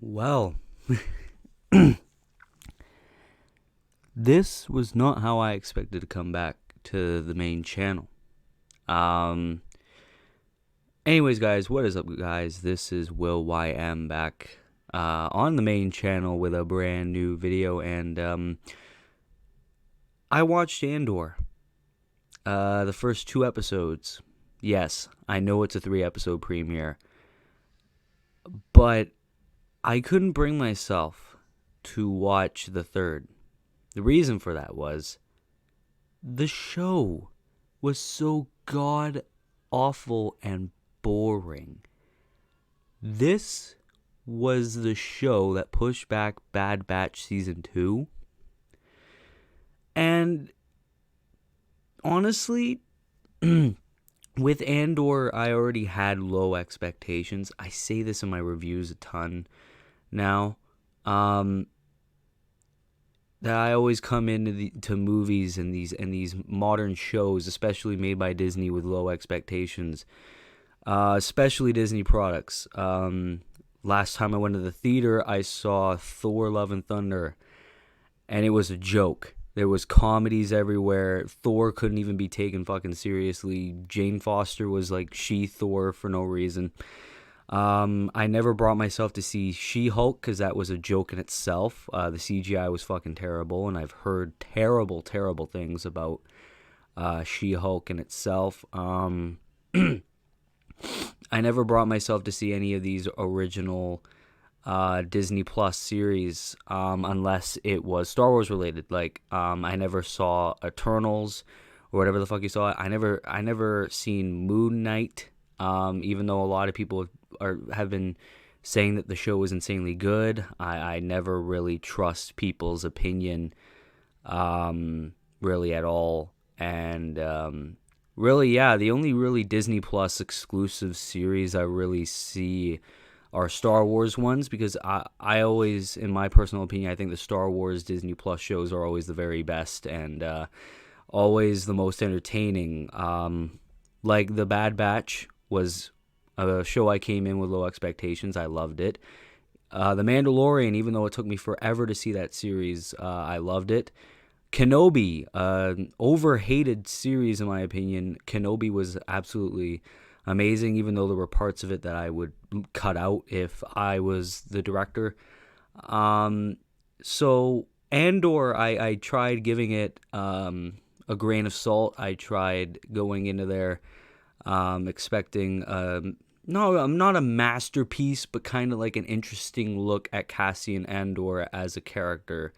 Well, this was not how I expected to come back to the main channel. Um, Anyways, guys, what is up, guys? This is Willym back on the main channel with a brand new video, and I watched Andor, the first 2 episodes. Yes, I know it's a 3-episode premiere, but I couldn't bring myself to watch the third. The reason for that was the show was so god awful and boring. This was the show that pushed back Bad Batch Season 2. And honestly, with Andor, I already had low expectations. I say this in my reviews a ton now. That I always come into movies and these modern shows, especially made by Disney, with low expectations, especially Disney products. Last time I went to the theater, I saw Thor: Love and Thunder, and it was a joke. There was comedies everywhere. Thor couldn't even be taken fucking seriously. Jane Foster was like She-Thor for no reason. I never brought myself to see She-Hulk because that was a joke in itself. The CGI was fucking terrible, and I've heard terrible, terrible things about She-Hulk in itself. I never brought myself to see any of these original Disney Plus series unless it was Star Wars related. Like I never saw Eternals or whatever the fuck you saw. I never seen Moon Knight. Even though a lot of people have been saying that the show was insanely good, I never really trust people's opinion really at all. And really, yeah, the only really Disney Plus exclusive series I really see are Star Wars ones, because I always, in my personal opinion, I think the Star Wars Disney Plus shows are always the very best and always the most entertaining. Like The Bad Batch was a show I came in with low expectations. I loved it. The Mandalorian, even though it took me forever to see that series, I loved it. Kenobi, overhated series in my opinion. Kenobi was absolutely amazing, even though there were parts of it that I would cut out if I was the director. So Andor, I tried giving it a grain of salt. I tried going into there expecting no, I'm not a masterpiece, but kind of like an interesting look at Cassian Andor as a character.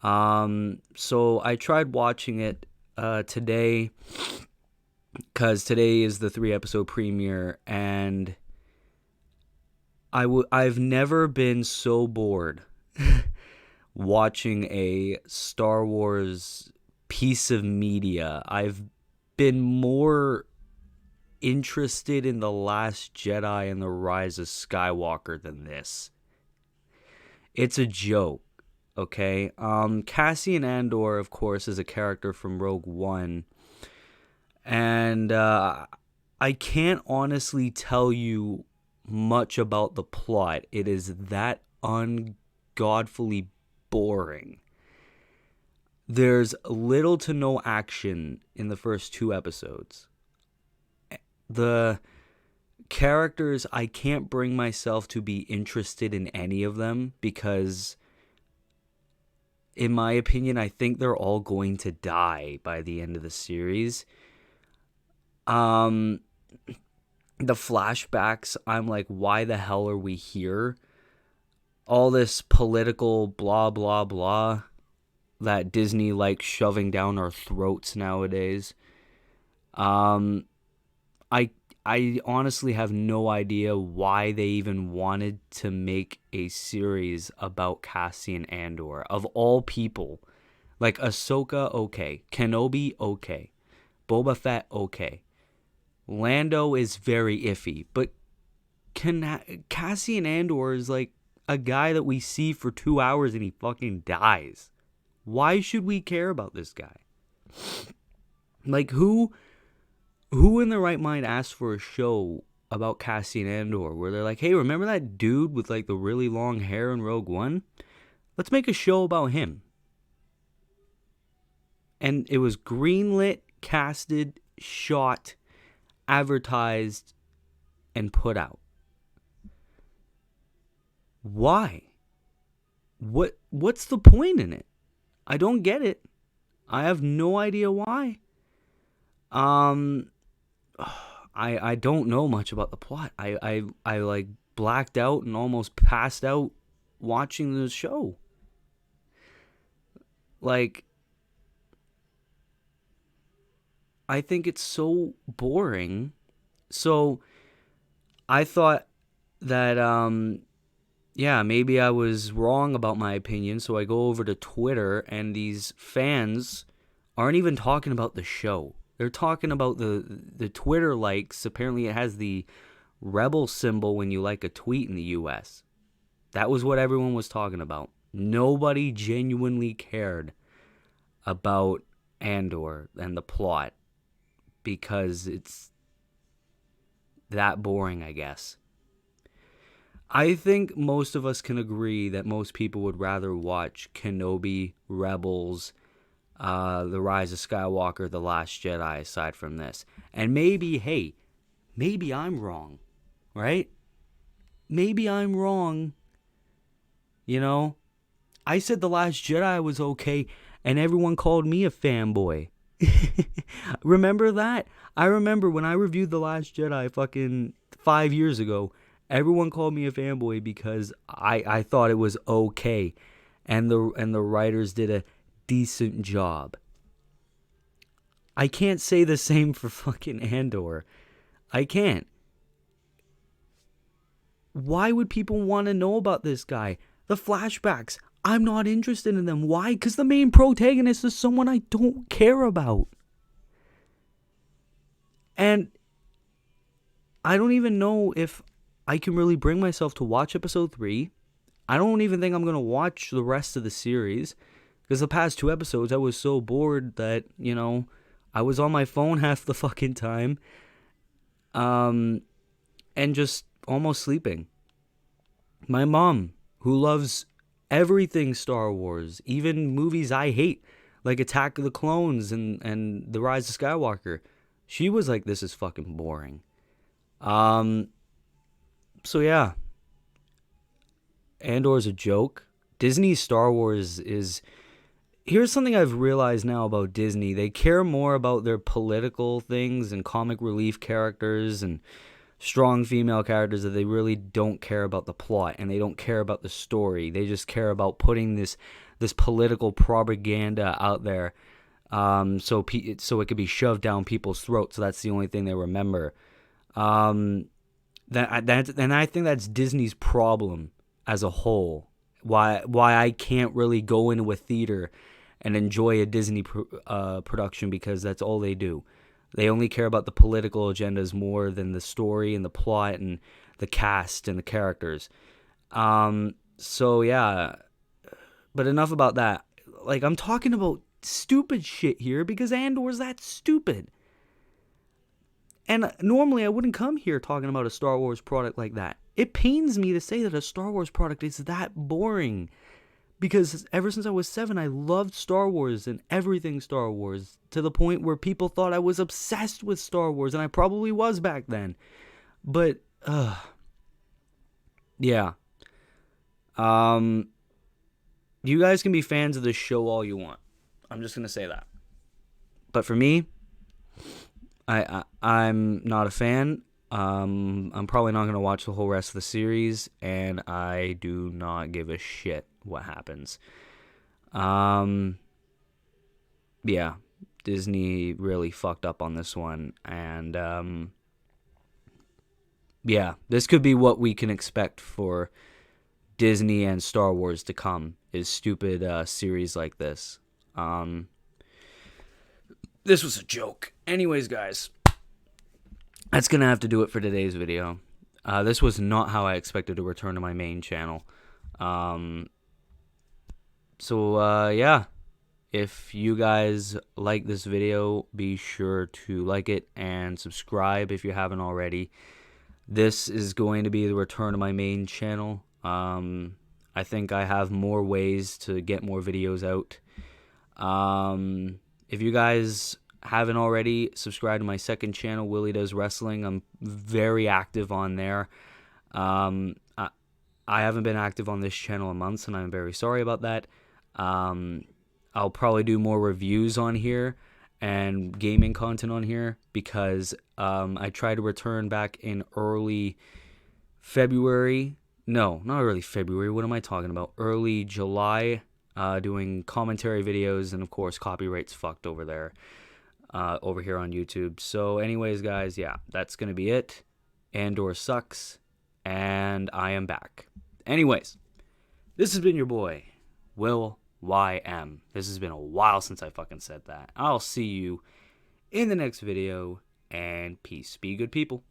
So I tried watching it today, because today is the 3-episode premiere, and I've never been so bored watching a Star Wars piece of media. I've been more interested in The Last Jedi and The Rise of Skywalker than this. It's a joke, okay? Cassian Andor, of course, is a character from Rogue One, and I can't honestly tell you much about the plot. It is that ungodfully boring. There's little to no action in the first 2 episodes. The characters, I can't bring myself to be interested in any of them because, in my opinion, I think they're all going to die by the end of the series. The flashbacks, I'm like, why the hell are we here? All this political blah, blah, blah that Disney likes shoving down our throats nowadays. I honestly have no idea why they even wanted to make a series about Cassian Andor. Of all people, like Ahsoka, okay. Kenobi, okay. Boba Fett, okay. Lando is very iffy, but Cassian Andor is like a guy that we see for 2 hours and he fucking dies. Why should we care about this guy? Like, who in their right mind asked for a show Cassian Andor, where they're like, hey, remember that dude with like the really long hair in Rogue One? Let's make a show about him. And it was greenlit, casted, shot, advertised, and put out. Why? What's the point in it? I don't get it. I have no idea why. I don't know much about the plot. I like blacked out and almost passed out watching the show. Like, I think it's so boring. So I thought that maybe I was wrong about my opinion. So I go over to Twitter, and these fans aren't even talking about the show. They're talking about the Twitter likes. Apparently it has the rebel symbol when you like a tweet in the US. That was what everyone was talking about. Nobody genuinely cared about Andor and the plot because it's that boring, I guess. I think most of us can agree that most people would rather watch Kenobi, Rebels, The Rise of Skywalker, The Last Jedi, aside from this. And maybe I'm wrong, right? Maybe I'm wrong. You know, I said The Last Jedi was okay, and everyone called me a fanboy. Remember that? I remember when I reviewed The Last Jedi fucking 5 years ago, everyone called me a fanboy because I thought it was okay, and the writers did a decent job. I can't say the same for fucking Andor. I can't. Why would people want to know about this guy? The flashbacks, I'm not interested in them. Why? Because the main protagonist is someone I don't care about. And I don't even know if I can really bring myself to watch episode 3. I don't even think I'm going to watch the rest of the series. Because the past 2 episodes, I was so bored that, I was on my phone half the fucking time. And just almost sleeping. My mom, who loves everything Star Wars, even movies I hate, like Attack of the Clones and The Rise of Skywalker, she was like, this is fucking boring. So yeah. Andor's a joke. Disney's Star Wars is... Here's something I've realized now about Disney. They care more about their political things and comic relief characters and strong female characters, that they really don't care about the plot, and they don't care about the story. They just care about putting this political propaganda out there, so it could be shoved down people's throats. So that's the only thing they remember. And I think that's Disney's problem as a whole. Why I can't really go into a theater and enjoy a Disney production, because that's all they do. They only care about the political agendas more than the story and the plot and the cast and the characters. So yeah, but enough about that. Like, I'm talking about stupid shit here because Andor's that stupid. And normally I wouldn't come here talking about a Star Wars product like that. It pains me to say that a Star Wars product is that boring. Because ever since I was 7, I loved Star Wars and everything Star Wars, to the point where people thought I was obsessed with Star Wars, and I probably was back then. But, yeah. You guys can be fans of this show all you want. I'm just going to say that. But for me, I'm not a fan. I'm probably not going to watch the whole rest of the series, and I do not give a shit what happens. Yeah, Disney really fucked up on this one, and yeah, this could be what we can expect for Disney and Star Wars to come, is stupid series like this. This was a joke. Anyways, guys, that's gonna have to do it for today's video. This was not how I expected to return to my main channel. So yeah, if you guys like this video, be sure to like it and subscribe if you haven't already. This is going to be the return of my main channel. I think I have more ways to get more videos out. If you guys haven't already, subscribe to my second channel, Willie Does Wrestling. I'm very active on there. Um, I, I haven't been active on this channel in months, and I'm very sorry about that. I'll probably do more reviews on here and gaming content on here because I tried to return back in early February. No, not early February. What am I talking about? Early July, doing commentary videos, and of course, copyright's fucked over there, over here on YouTube. So, anyways, guys, yeah, that's gonna be it. Andor sucks, and I am back. Anyways, this has been your boy, Will YM. This has been a while since I fucking said that. I'll see you in the next video, and peace. Be good people.